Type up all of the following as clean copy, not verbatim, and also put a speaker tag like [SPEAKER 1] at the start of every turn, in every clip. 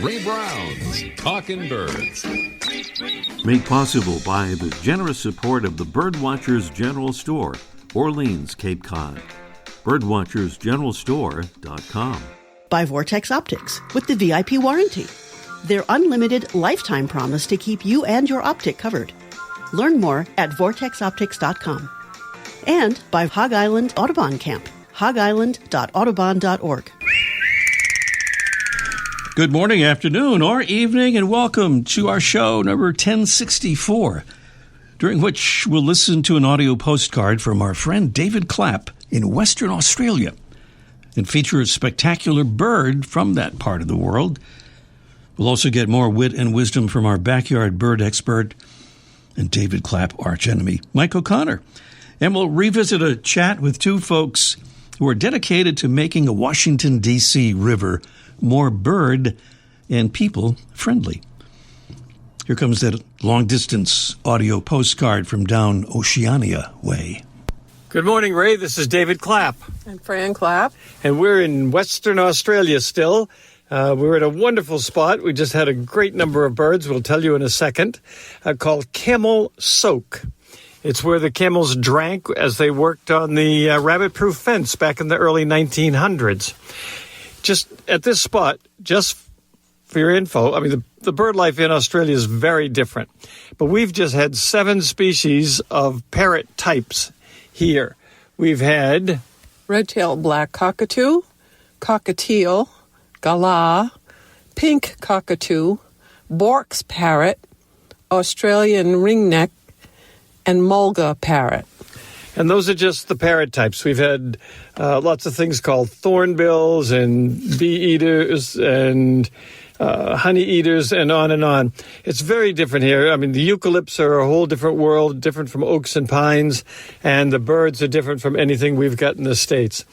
[SPEAKER 1] Ray Brown's Talking Birds.
[SPEAKER 2] Made possible by the generous support of the Birdwatchers General Store, Orleans, Cape Cod. Birdwatchersgeneralstore.com.
[SPEAKER 3] By Vortex Optics with the VIP warranty. Their unlimited lifetime promise to keep you and your optic covered. Learn more at vortexoptics.com. And by Hog Island Audubon Camp, hogisland.audubon.org.
[SPEAKER 4] Good morning, afternoon, or evening, and welcome to our show number 1064, during which we'll listen to an audio postcard from our friend David Clapp in Western Australia and feature a spectacular bird from that part of the world. We'll also get more wit and wisdom from our backyard bird expert and David Clapp archenemy, Mike O'Connor. And we'll revisit a chat with two folks who are dedicated to making a Washington, D.C. river more bird and people friendly. Here comes that long-distance audio postcard from down Oceania way.
[SPEAKER 5] Good morning, Ray. This is David Clapp.
[SPEAKER 6] And Fran Clapp.
[SPEAKER 5] And we're in Western Australia still. We're at a wonderful spot. We just had a great number of birds, we'll tell you in a second, called Camel Soak. It's where the camels drank as they worked on the rabbit-proof fence back in the early 1900s. Just at this spot, just for your info, I mean, the bird life in Australia is very different. But we've just had 7 species of parrot types here. We've had
[SPEAKER 6] red-tailed black cockatoo, cockatiel, galah, pink cockatoo, Bork's parrot, Australian ringneck, and mulga parrot.
[SPEAKER 5] And those are just the parrot types. We've had lots of things called thornbills and bee eaters and honey eaters and on and on. It's very different here. I mean, the eucalypts are a whole different world, different from oaks and pines, and the birds are different from anything we've got in the States.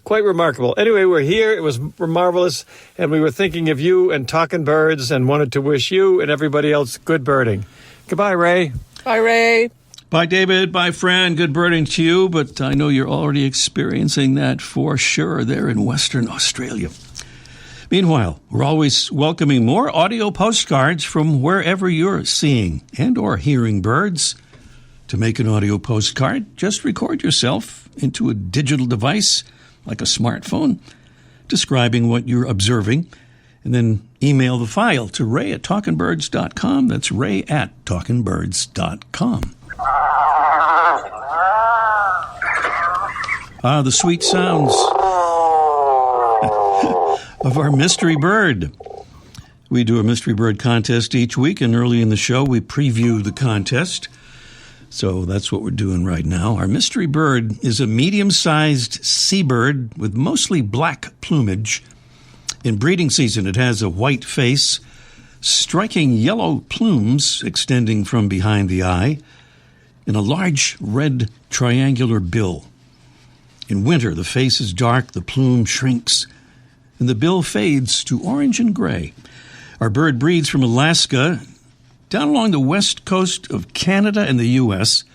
[SPEAKER 5] Quite remarkable. Anyway, we're here. It was marvelous, and we were thinking of you and talking birds and wanted to wish you and everybody else good birding. Goodbye, Ray.
[SPEAKER 6] Bye, Ray.
[SPEAKER 4] Bye, David. Bye, Fran. Good birding to you, but I know you're already experiencing that for sure there in Western Australia. Meanwhile, we're always welcoming more audio postcards from wherever you're seeing and or hearing birds. To make an audio postcard, just record yourself into a digital device like a smartphone, describing what you're observing, and then email the file to ray@talkingbirds.com. That's ray@talkingbirds.com. The sweet sounds of our mystery bird. We do a mystery bird contest each week, and early in the show we preview the contest. So that's what we're doing right now. Our mystery bird is a medium-sized seabird with mostly black plumage. In breeding season, it has a white face, striking yellow plumes extending from behind the eye, and a large red triangular bill. In winter, the face is dark, the plume shrinks, and the bill fades to orange and gray. Our bird breeds from Alaska down along the west coast of Canada and the U.S.,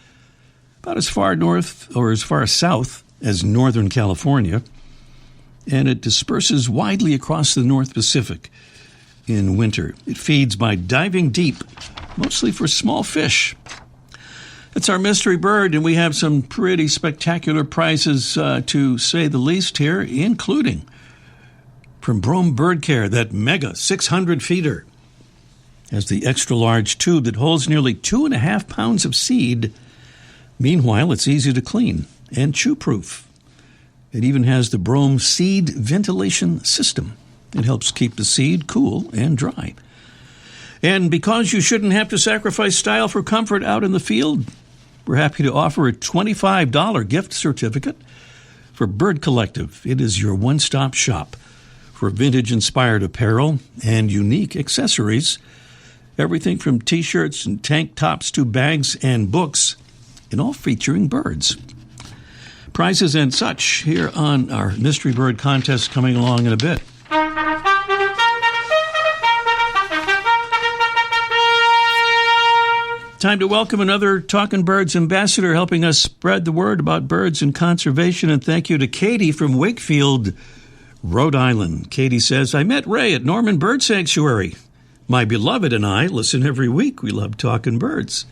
[SPEAKER 4] about as far north or as far south as northern California, and it disperses widely across the North Pacific in winter. It feeds by diving deep, mostly for small fish. It's our mystery bird, and we have some pretty spectacular prizes, to say the least here, including from Brome Bird Care, that mega 600-feeder has the extra-large tube that holds nearly 2.5 pounds of seed. Meanwhile, it's easy to clean and chew-proof. It even has the Brome seed ventilation system. It helps keep the seed cool and dry. And because you shouldn't have to sacrifice style for comfort out in the field, we're happy to offer a $25 gift certificate for Bird Collective. It is your one-stop shop for vintage-inspired apparel and unique accessories. Everything from T-shirts and tank tops to bags and books, and all featuring birds. Prizes and such here on our Mystery Bird Contest coming along in a bit. Time to welcome another Talking Birds ambassador helping us spread the word about birds and conservation. And thank you to Katie from Wakefield Rhode Island. Katie says, I met Ray at Norman Bird Sanctuary. My beloved and I listen every week. We love talking birds.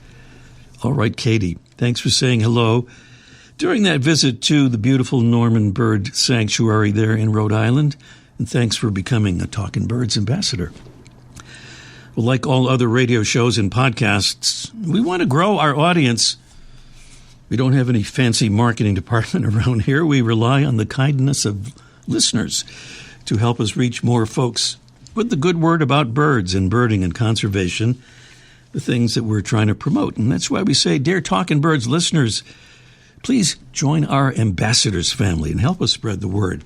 [SPEAKER 4] All right, Katie, thanks for saying hello during that visit to the beautiful Norman Bird Sanctuary there in Rhode Island. And thanks for becoming a Talking Birds ambassador. Well, like all other radio shows and podcasts, we want to grow our audience. We don't have any fancy marketing department around here. We rely on the kindness of listeners to help us reach more folks with the good word about birds and birding and conservation, the things that we're trying to promote. And that's why we say, dear Talking Birds listeners, please join our ambassadors family and help us spread the word.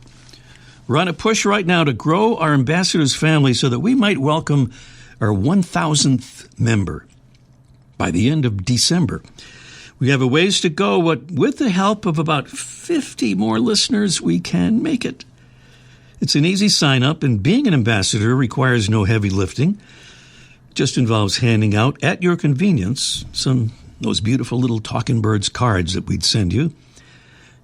[SPEAKER 4] We're on a push right now to grow our ambassadors family so that we might welcome our 1,000th member by the end of December. We have a ways to go, but with the help of about 50 more listeners, we can make it. It's an easy sign-up, and being an ambassador requires no heavy lifting. It just involves handing out, at your convenience, those beautiful little Talking Birds cards that we'd send you.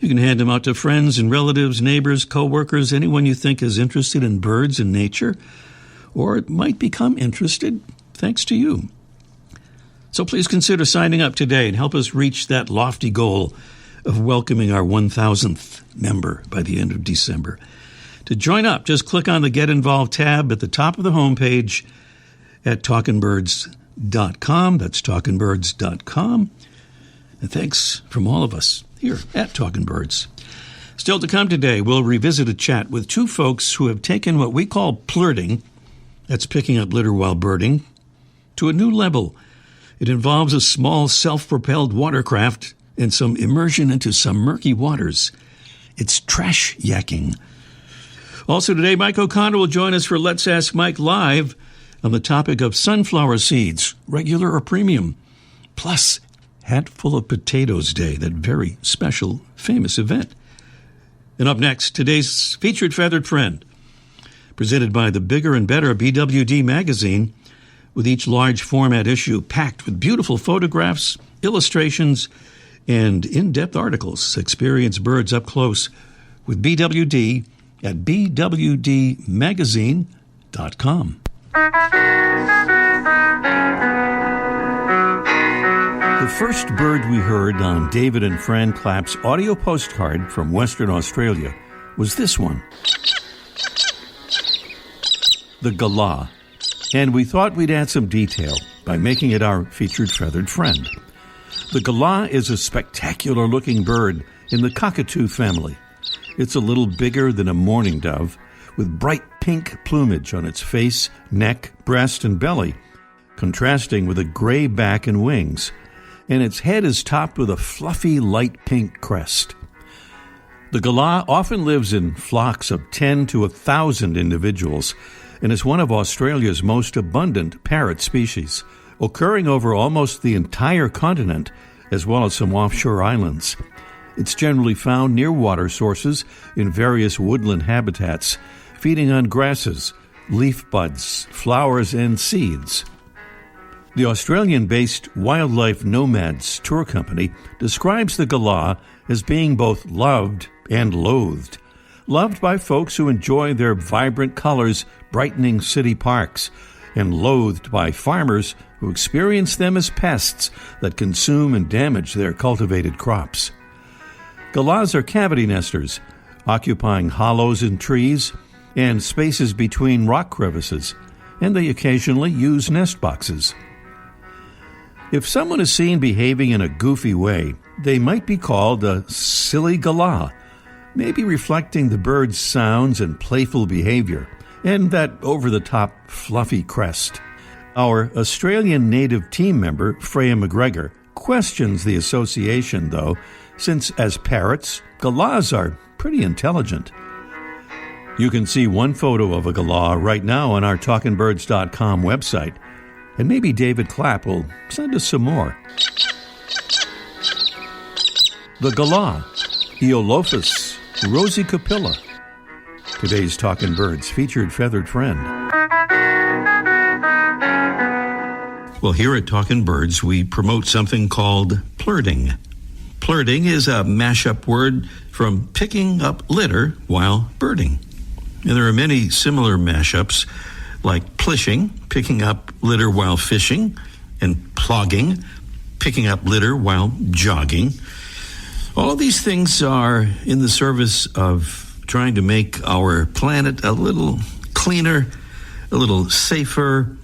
[SPEAKER 4] You can hand them out to friends and relatives, neighbors, co-workers, anyone you think is interested in birds and nature, or might become interested thanks to you. So please consider signing up today and help us reach that lofty goal of welcoming our 1,000th member by the end of December. To join up, just click on the Get Involved tab at the top of the homepage at talkingbirds.com. That's talkingbirds.com. And thanks from all of us here at Talking Birds. Still to come today, we'll revisit a chat with two folks who have taken what we call plurting, that's picking up litter while birding, to a new level. It involves a small self-propelled watercraft and some immersion into some murky waters. It's trash yakking. Also today, Mike O'Connor will join us for Let's Ask Mike Live on the topic of sunflower seeds, regular or premium, plus Hatful of Potatoes Day, that very special, famous event. And up next, today's featured feathered friend, presented by the Bigger and Better BWD magazine, with each large format issue packed with beautiful photographs, illustrations, and in-depth articles. Experience birds up close with BWD at bwdmagazine.com. The first bird we heard on David and Fran Clapp's audio postcard from Western Australia was this one, the galah, and we thought we'd add some detail by making it our featured feathered friend. The galah is a spectacular-looking bird in the cockatoo family. It's a little bigger than a mourning dove, with bright pink plumage on its face, neck, breast, and belly, contrasting with a gray back and wings, and its head is topped with a fluffy light pink crest. The galah often lives in flocks of 10 to 1,000 individuals and is one of Australia's most abundant parrot species, occurring over almost the entire continent as well as some offshore islands. It's generally found near water sources in various woodland habitats, feeding on grasses, leaf buds, flowers, and seeds. The Australian-based Wildlife Nomads Tour Company describes the galah as being both loved and loathed. Loved by folks who enjoy their vibrant colors brightening city parks, and loathed by farmers who experience them as pests that consume and damage their cultivated crops. Galahs are cavity nesters, occupying hollows in trees and spaces between rock crevices, and they occasionally use nest boxes. If someone is seen behaving in a goofy way, they might be called a silly galah, maybe reflecting the bird's sounds and playful behavior, and that over-the-top fluffy crest. Our Australian native team member, Freya McGregor, questions the association, though, since as parrots, galahs are pretty intelligent. You can see one photo of a galah right now on our TalkingBirds.com website, and maybe David Clapp will send us some more. The galah, Eolophus rosicapilla, today's Talking Birds featured feathered friend. Well, here at Talking Birds, we promote something called plurting. Plurting is a mashup word from picking up litter while birding. And there are many similar mashups, like plishing, picking up litter while fishing, and plogging, picking up litter while jogging. All of these things are in the service of trying to make our planet a little cleaner, a little safer,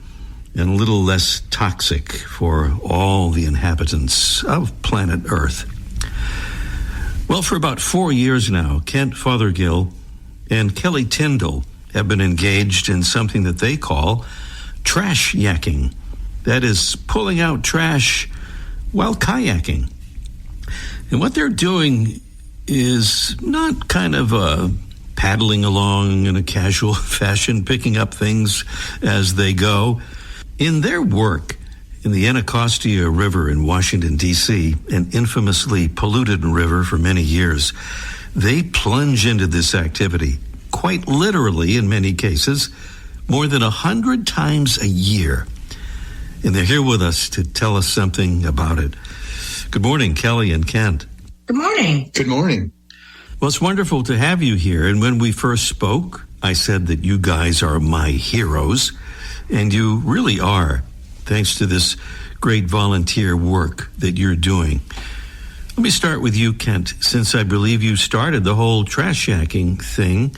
[SPEAKER 4] and a little less toxic for all the inhabitants of planet Earth. Well, for about 4 years now, Kent Fothergill and Kelly Tyndall have been engaged in something that they call trash yakking. That is, pulling out trash while kayaking. And what they're doing is not kind of paddling along in a casual fashion, picking up things as they go. In their work in the Anacostia River in Washington, D.C., an infamously polluted river for many years, they plunge into this activity, quite literally in many cases, more than 100 times a year. And they're here with us to tell us something about it. Good morning, Kelly and Kent.
[SPEAKER 7] Good morning.
[SPEAKER 8] Good morning.
[SPEAKER 4] Well, it's wonderful to have you here. And when we first spoke, I said that you guys are my heroes. And you really are, thanks to this great volunteer work that you're doing. Let me start with you, Kent, since I believe you started the whole trash yakking thing.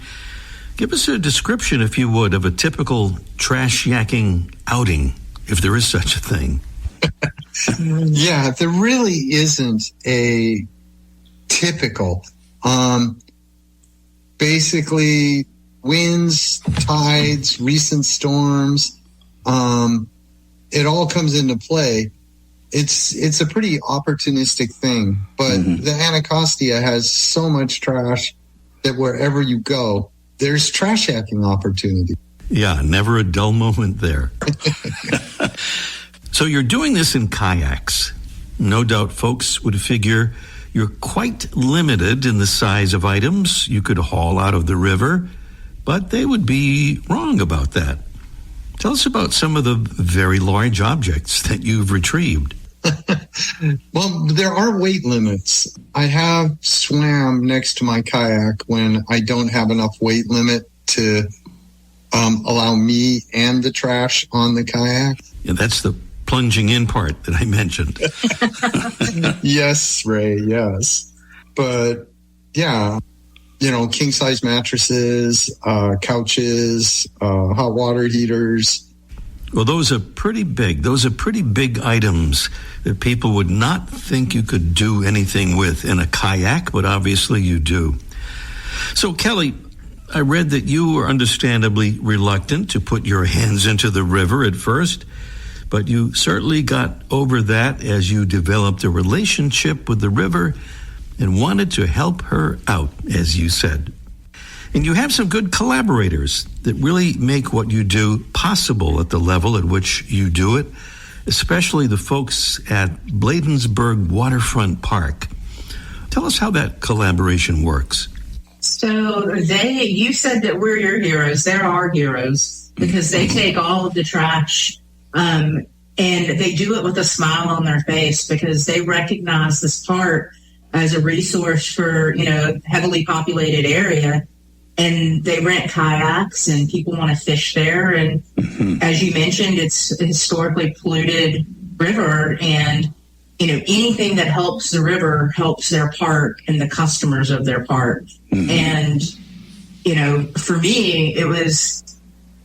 [SPEAKER 4] Give us a description, if you would, of a typical trash yakking outing, if there is such a thing.
[SPEAKER 8] Yeah, there really isn't a typical. Basically, winds, tides, recent storms, it all comes into play. It's a pretty opportunistic thing, but the Anacostia has so much trash that wherever you go, there's trash yakking opportunity.
[SPEAKER 4] Yeah, never a dull moment there. So you're doing this in kayaks. No doubt folks would figure you're quite limited in the size of items you could haul out of the river, but they would be wrong about that. Tell us about some of the very large objects that you've retrieved.
[SPEAKER 8] Well, there are weight limits. I have swam next to my kayak when I don't have enough weight limit to allow me and the trash on the kayak.
[SPEAKER 4] Yeah, that's the plunging in part that I mentioned.
[SPEAKER 8] Yes, Ray, yes. But yeah, king-size mattresses, couches, hot water heaters.
[SPEAKER 4] Well, those are pretty big. Those are pretty big items that people would not think you could do anything with in a kayak, but obviously you do. So, Kelly, I read that you were understandably reluctant to put your hands into the river at first, but you certainly got over that as you developed a relationship with the river and wanted to help her out, as you said. And you have some good collaborators that really make what you do possible at the level at which you do it, especially the folks at Bladensburg Waterfront Park. Tell us how that collaboration works.
[SPEAKER 7] So you said that we're your heroes. They're our heroes because they take all of the trash and they do it with a smile on their face because they recognize this park as a resource for, heavily populated area. And they rent kayaks and people want to fish there. And as you mentioned, it's a historically polluted river. And, anything that helps the river helps their park and the customers of their park. And, for me, it was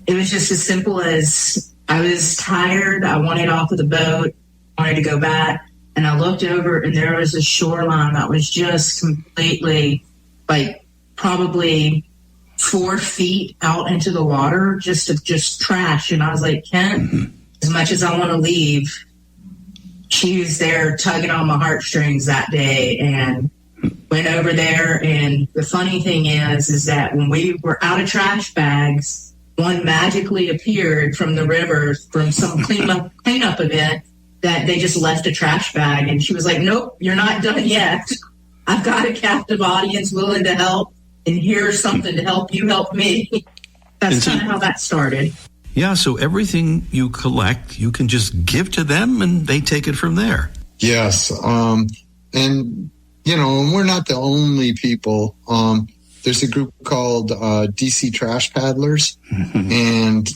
[SPEAKER 7] just as simple as I was tired. I wanted off of the boat, wanted to go back. And I looked over and there was a shoreline that was just completely probably 4 feet out into the water, just trash. And I was like, Kent, as much as I want to leave, she was there tugging on my heartstrings that day and went over there. And the funny thing is that when we were out of trash bags, one magically appeared from the river from some cleanup event that they just left a trash bag. And she was like, nope, you're not done yet. I've got a captive audience willing to help. And here's something to help you help me. That's kind of how that started.
[SPEAKER 4] Yeah, so everything you collect, you can just give to them and they take it from there.
[SPEAKER 8] Yes. And we're not the only people. there's a group called DC Trash Paddlers, and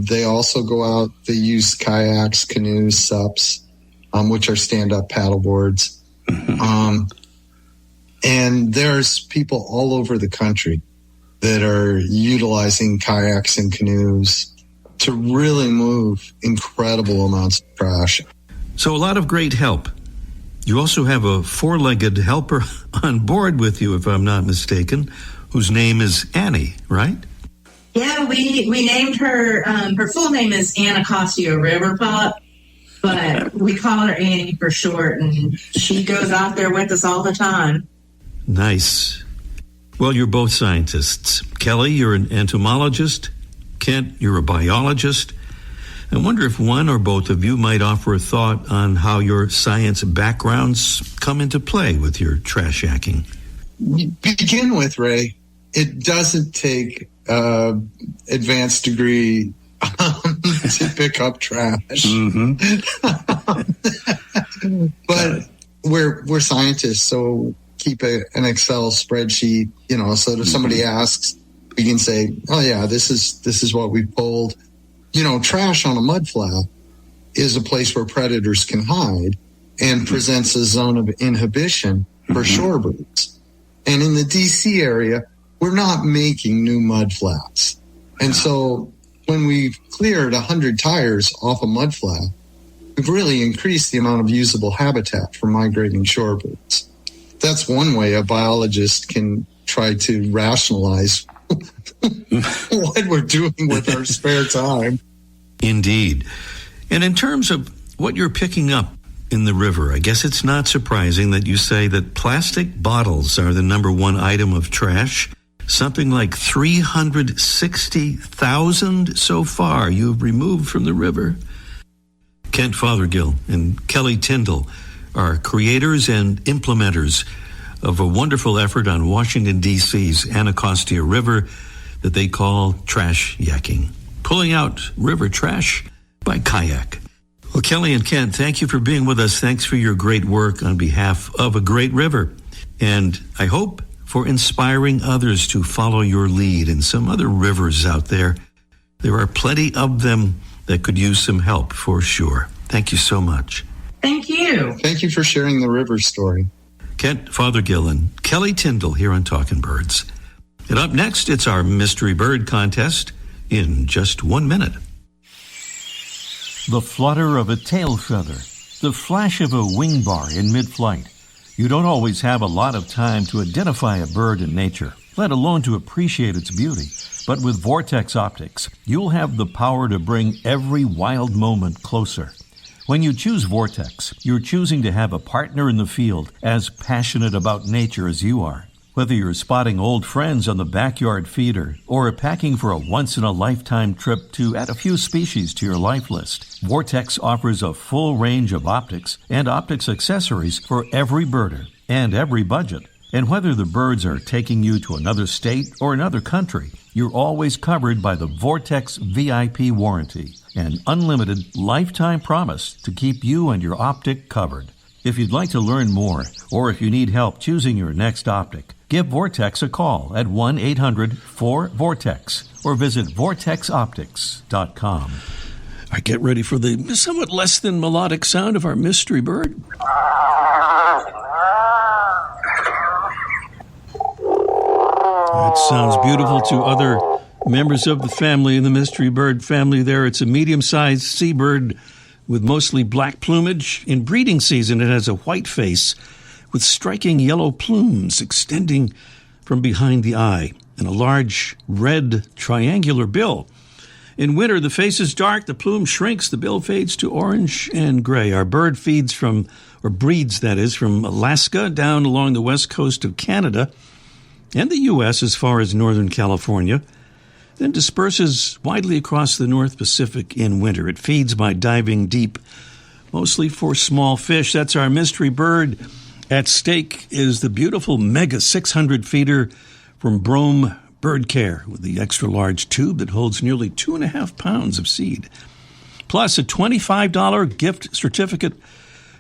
[SPEAKER 8] they also go out. They use kayaks, canoes, SUPs, which are stand-up paddleboards. And there's people all over the country that are utilizing kayaks and canoes to really move incredible amounts of trash.
[SPEAKER 4] So a lot of great help. You also have a four-legged helper on board with you, if I'm not mistaken, whose name is Annie, right?
[SPEAKER 7] Yeah, we named her, her full name is Anacostia Riverpup, but we call her Annie for short, and she goes out there with us all the time.
[SPEAKER 4] Nice. Well, you're both scientists. Kelly, you're an entomologist. Kent, you're a biologist. I wonder if one or both of you might offer a thought on how your science backgrounds come into play with your trash yakking.
[SPEAKER 8] Begin with, Ray, it doesn't take advanced degree to pick up trash. But we're scientists, so keep an Excel spreadsheet, so if somebody asks, we can say, oh yeah, this is what we pulled. Trash on a mudflat is a place where predators can hide and presents a zone of inhibition for shorebirds. And in the DC area, we're not making new mudflats. And so when we've cleared 100 tires off a mudflat, we've really increased the amount of usable habitat for migrating shorebirds. That's one way a biologist can try to rationalize what we're doing with our spare time.
[SPEAKER 4] Indeed. And in terms of what you're picking up in the river, I guess it's not surprising that you say that plastic bottles are the number one item of trash. Something like 360,000 so far you've removed from the river. Kent Fothergill and Kelly Tyndall are creators and implementers of a wonderful effort on Washington, D.C.'s Anacostia River that they call trash yakking, pulling out river trash by kayak. Well, Kelly and Kent, thank you for being with us. Thanks for your great work on behalf of a great river. And I hope for inspiring others to follow your lead in some other rivers out there. There are plenty of them that could use some help for sure. Thank you so much.
[SPEAKER 7] Thank you.
[SPEAKER 8] Thank you for sharing the river story.
[SPEAKER 4] Kent Fothergill and Kelly Tyndall here on Talkin' Birds. And up next, it's our Mystery Bird Contest in just 1 minute.
[SPEAKER 2] The flutter of a tail feather, the flash of a wing bar in mid-flight. You don't always have a lot of time to identify a bird in nature, let alone to appreciate its beauty. But with Vortex Optics, you'll have the power to bring every wild moment closer. When you choose Vortex, you're choosing to have a partner in the field as passionate about nature as you are. Whether you're spotting old friends on the backyard feeder or packing for a once-in-a-lifetime trip to add a few species to your life list, Vortex offers a full range of optics and optics accessories for every birder and every budget. And whether the birds are taking you to another state or another country, you're always covered by the Vortex VIP warranty, an unlimited lifetime promise to keep you and your optic covered. If you'd like to learn more, or if you need help choosing your next optic, give Vortex a call at 1-800-4VORTEX or visit vortexoptics.com. All
[SPEAKER 4] right, get ready for the somewhat less than melodic sound of our mystery bird. That sounds beautiful to other members of the family, in the mystery bird family there. It's a medium-sized seabird with mostly black plumage. In breeding season, it has a white face with striking yellow plumes extending from behind the eye and a large red triangular bill. In winter, the face is dark, the plume shrinks, the bill fades to orange and gray. Our bird breeds, from Alaska down along the west coast of Canada and the U.S. as far as northern California, then disperses widely across the North Pacific in winter. It feeds by diving deep, mostly for small fish. That's our mystery bird. At stake is the beautiful Mega 600-feeder from Brome Bird Care with the extra-large tube that holds nearly 2.5 pounds of seed, plus a $25 gift certificate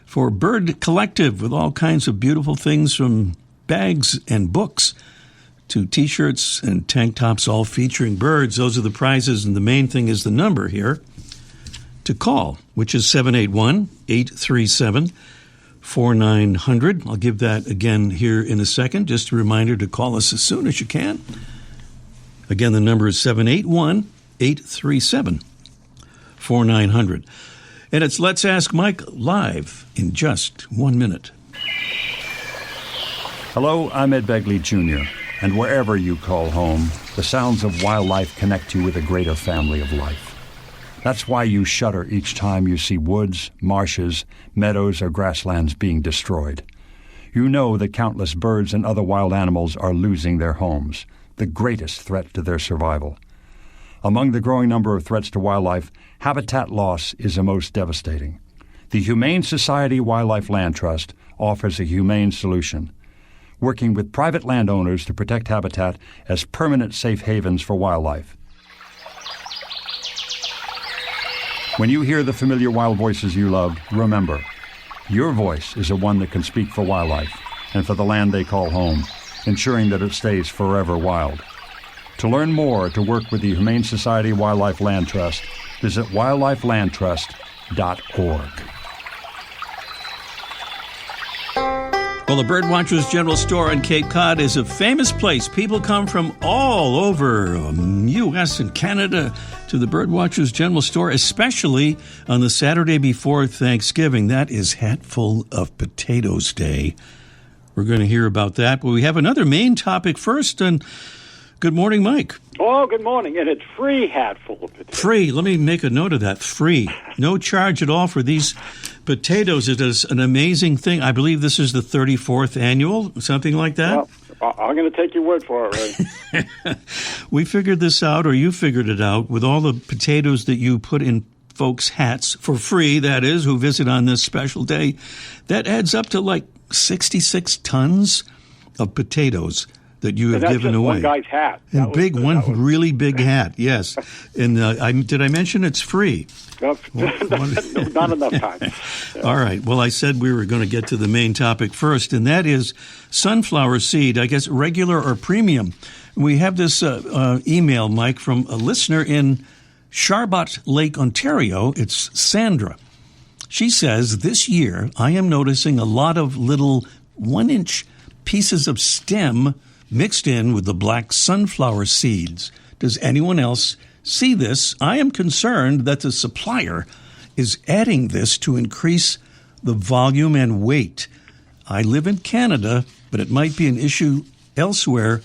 [SPEAKER 4] for Bird Collective with all kinds of beautiful things from bags and books to T-shirts and tank tops, all featuring birds. Those are the prizes, and the main thing is the number here to call, which is 781-837-4900. I'll give that again here in a second. Just a reminder to call us as soon as you can. Again, the number is 781-837-4900. And it's Let's Ask Mike live in just 1 minute.
[SPEAKER 9] Hello, I'm Ed Begley Jr., and wherever you call home, the sounds of wildlife connect you with a greater family of life. That's why you shudder each time you see woods, marshes, meadows, or grasslands being destroyed. You know that countless birds and other wild animals are losing their homes, the greatest threat to their survival. Among the growing number of threats to wildlife, habitat loss is the most devastating. The Humane Society Wildlife Land Trust offers a humane solution, working with private landowners to protect habitat as permanent safe havens for wildlife. When you hear the familiar wild voices you love, remember, your voice is the one that can speak for wildlife and for the land they call home, ensuring that it stays forever wild. To learn more or to work with the Humane Society Wildlife Land Trust, visit wildlifelandtrust.org.
[SPEAKER 4] Well, the Birdwatchers General Store on Cape Cod is a famous place. People come from all over U.S. and Canada to the Birdwatchers General Store, especially on the Saturday before Thanksgiving. That is Hatful of Potatoes Day. We're going to hear about that. But we have another main topic first. And good morning, Mike.
[SPEAKER 10] Oh, good morning. And it's free Hatful of Potatoes.
[SPEAKER 4] Free. Let me make a note of that. Free. No charge at all for these potatoes. It is an amazing thing. I believe this is the 34th annual, something like that.
[SPEAKER 10] Well, I'm going to take your word for it, Ray.
[SPEAKER 4] We figured this out, or you figured it out, with all the potatoes that you put in folks' hats for free, that is, who visit on this special day. That adds up to like 66 tons of potatoes that you have given away.
[SPEAKER 10] One guy's hat.
[SPEAKER 4] Really big hat, yes. And did I mention it's free?
[SPEAKER 10] No, not enough time. Yeah.
[SPEAKER 4] All right. Well, I said we were going to get to the main topic first, and that is sunflower seed, I guess regular or premium. We have this email, Mike, from a listener in Sharbot Lake, Ontario. It's Sandra. She says, this year I am noticing a lot of little 1-inch pieces of stem mixed in with the black sunflower seeds. Does anyone else see this? I am concerned that the supplier is adding this to increase the volume and weight. I live in Canada, but it might be an issue elsewhere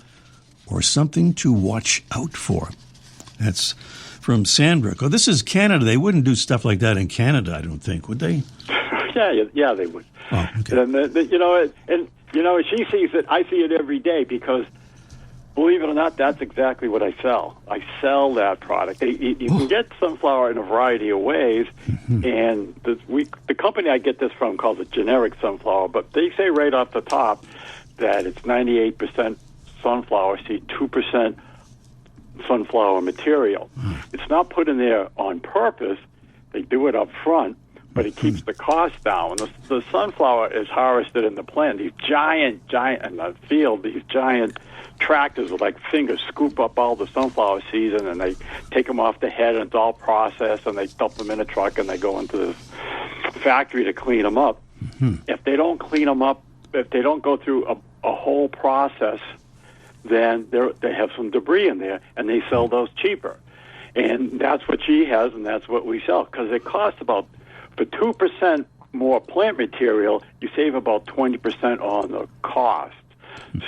[SPEAKER 4] or something to watch out for. That's from Sandra. Oh, this is Canada. They wouldn't do stuff like that in Canada, I don't think, would they?
[SPEAKER 10] Yeah, they would.
[SPEAKER 4] Oh, okay.
[SPEAKER 10] And she sees it. I see it every day because, believe it or not, that's exactly what I sell. I sell that product. You can get sunflower in a variety of ways, and the company I get this from calls it generic sunflower, but they say right off the top that it's 98% sunflower seed, 2% sunflower material. It's not put in there on purpose. They do it up front, but it keeps the cost down. The sunflower is harvested in the plant. These giant in the field, these giant tractors with like fingers scoop up all the sunflower seeds, and then they take them off the head, and it's all processed, and they dump them in a truck, and they go into the factory to clean them up. If they don't clean them up, if they don't go through a whole process, then they have some debris in there, and they sell those cheaper. And that's what she has, and that's what we sell, because it costs about, for 2% more plant material, you save about 20% on the cost.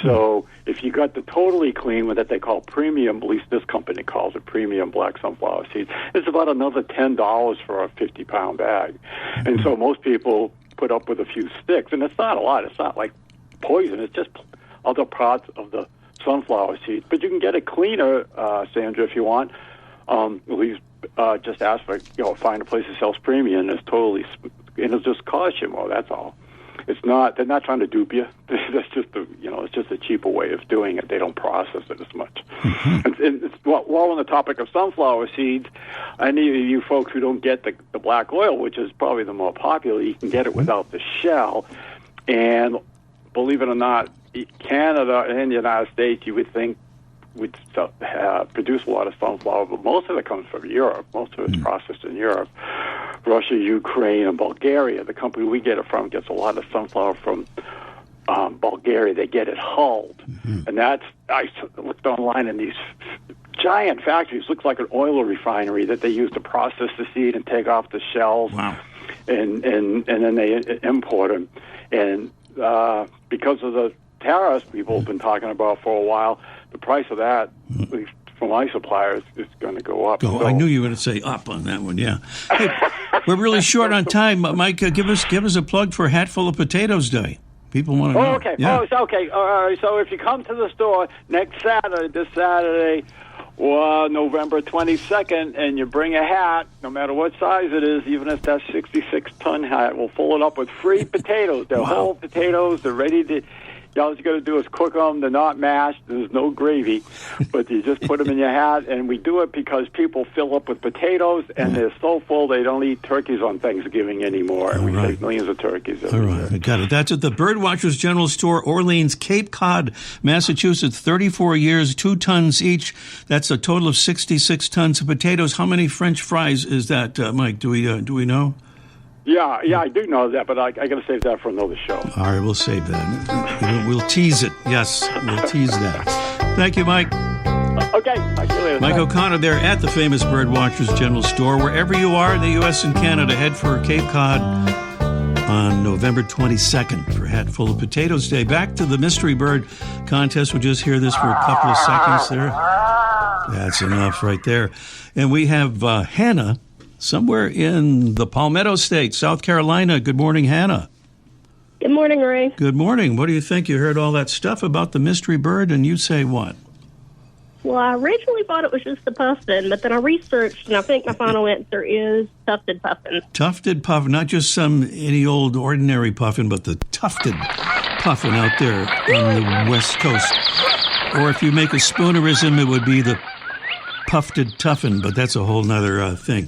[SPEAKER 10] So if you got the totally clean one that they call premium, at least this company calls it premium black sunflower seeds, it's about another $10 for a 50-pound bag. And so most people put up with a few sticks, and it's not a lot. It's not like poison. It's just other parts of the sunflower seeds. But you can get it cleaner, Sandra, if you want. At least just ask for, find a place that sells premium, and it'll just cost you more. That's all. It's not. They're not trying to dupe you. That's just it's just a cheaper way of doing it. They don't process it as much. While on the topic of sunflower seeds, any of you folks who don't get the black oil, which is probably the more popular, you can get it without the shell. And believe it or not, Canada and the United States, you would think, would produce a lot of sunflower, but most of it comes from Europe. Most of it's processed in Europe. Russia, Ukraine, and Bulgaria. The company we get it from gets a lot of sunflower from Bulgaria. They get it hulled. And that's, I looked online, and these giant factories look like an oil refinery that they use to process the seed and take off the shells.
[SPEAKER 4] Wow. And
[SPEAKER 10] then they import them. And because of the tariffs people have been talking about for a while, the price of that, at least for my suppliers, is going to go up.
[SPEAKER 4] I knew you were going to say up on that one, yeah. Hey, we're really short on time. Mike, give us a plug for Hatful of Potatoes Day. People want to know.
[SPEAKER 10] Okay.
[SPEAKER 4] Yeah.
[SPEAKER 10] Oh, it's okay. All right. So if you come to the store this Saturday, November 22nd, and you bring a hat, no matter what size it is, even if that's 66-ton hat, we'll fill it up with free potatoes. They're whole potatoes. They're ready to... All you got to do is cook them. They're not mashed. There's no gravy, but you just put them in your hat. And we do it because people fill up with potatoes, and they're so full they don't eat turkeys on Thanksgiving anymore. And we take millions of turkeys every year.
[SPEAKER 4] I got it. That's at the Birdwatchers General Store, Orleans, Cape Cod, Massachusetts. 34 years, 2 tons each. That's a total of 66 tons of potatoes. How many French fries is that, Mike? Do we know?
[SPEAKER 10] Yeah, I do know that, but I got to save that for another show.
[SPEAKER 4] All right, we'll save that. We'll tease it. Yes, we'll tease that. Thank you, Mike.
[SPEAKER 10] Okay, talk to you later.
[SPEAKER 4] Mike O'Connor there at the famous Birdwatchers General Store. Wherever you are in the U.S. and Canada, head for Cape Cod on November 22nd for Hatful of Potatoes Day. Back to the Mystery Bird contest. We'll just hear this for a couple of seconds there. That's enough right there. And we have Hannah somewhere in the Palmetto State, South Carolina. Good morning, Hannah.
[SPEAKER 11] Good morning, Ray.
[SPEAKER 4] Good morning. What do you think? You heard all that stuff about the mystery bird, and you say what?
[SPEAKER 11] Well, I originally thought it was just the puffin, but then I researched, and I think my final answer is tufted puffin.
[SPEAKER 4] Tufted puffin, not just any old ordinary puffin, but the tufted puffin out there on the West Coast. Or if you make a spoonerism, it would be the puffed tuffin, but that's a whole nother thing.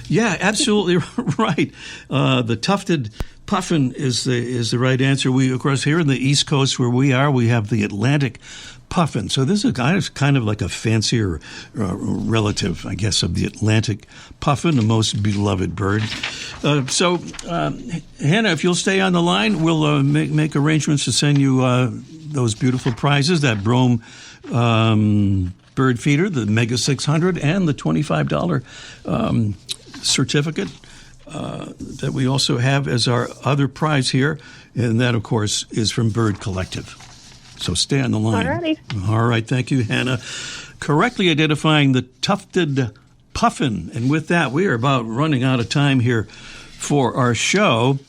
[SPEAKER 4] Yeah, absolutely right. The tufted puffin is the right answer. We, of course, here in the East Coast where we are, we have the Atlantic puffin. So this is kind of like a fancier relative, I guess, of the Atlantic puffin, the most beloved bird. So, Hannah, if you'll stay on the line, we'll make arrangements to send you those beautiful prizes, that Brome bird feeder, the Mega 600, and the $25 certificate that we also have as our other prize here. And that, of course, is from Bird Collective. So stay on the line.
[SPEAKER 11] Alrighty.
[SPEAKER 4] All right. Thank you, Hannah. Correctly identifying the tufted puffin. And with that, we are about running out of time here for our show.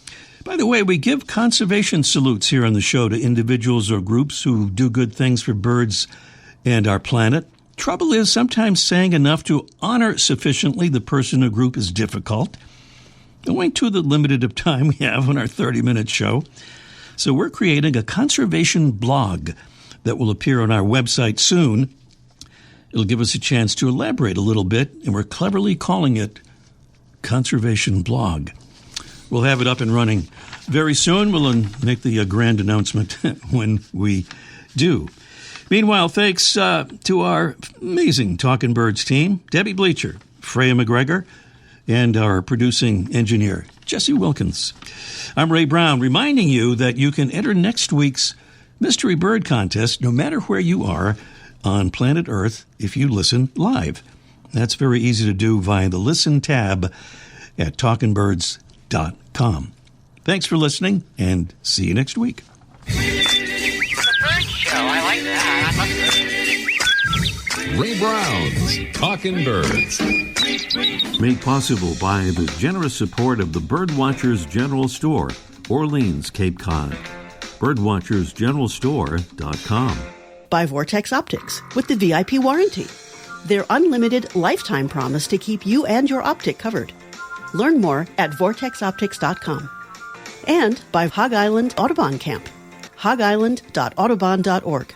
[SPEAKER 4] By the way, we give conservation salutes here on the show to individuals or groups who do good things for birds and our planet. Trouble is, sometimes saying enough to honor sufficiently the person or group is difficult, owing to the limited of time we have on our 30-minute show. So we're creating a conservation blog that will appear on our website soon. It'll give us a chance to elaborate a little bit, and we're cleverly calling it Conservation Blog. We'll have it up and running very soon. We'll make the grand announcement when we do. Meanwhile, thanks to our amazing Talkin' Birds team, Debbie Bleacher, Freya McGregor, and our producing engineer, Jesse Wilkins. I'm Ray Brown, reminding you that you can enter next week's Mystery Bird Contest no matter where you are on planet Earth if you listen live. That's very easy to do via the Listen tab at talkinbirds.com. Thanks for listening, and see you next week.
[SPEAKER 1] I like that. Ray Brown's Talkin' Birds.
[SPEAKER 2] Made possible by the generous support of the Birdwatchers General Store, Orleans, Cape Cod. Birdwatchersgeneralstore.com.
[SPEAKER 3] By Vortex Optics with the VIP warranty. Their unlimited lifetime promise to keep you and your optic covered. Learn more at vortexoptics.com. And by Hog Island Audubon Camp. hogisland.audubon.org.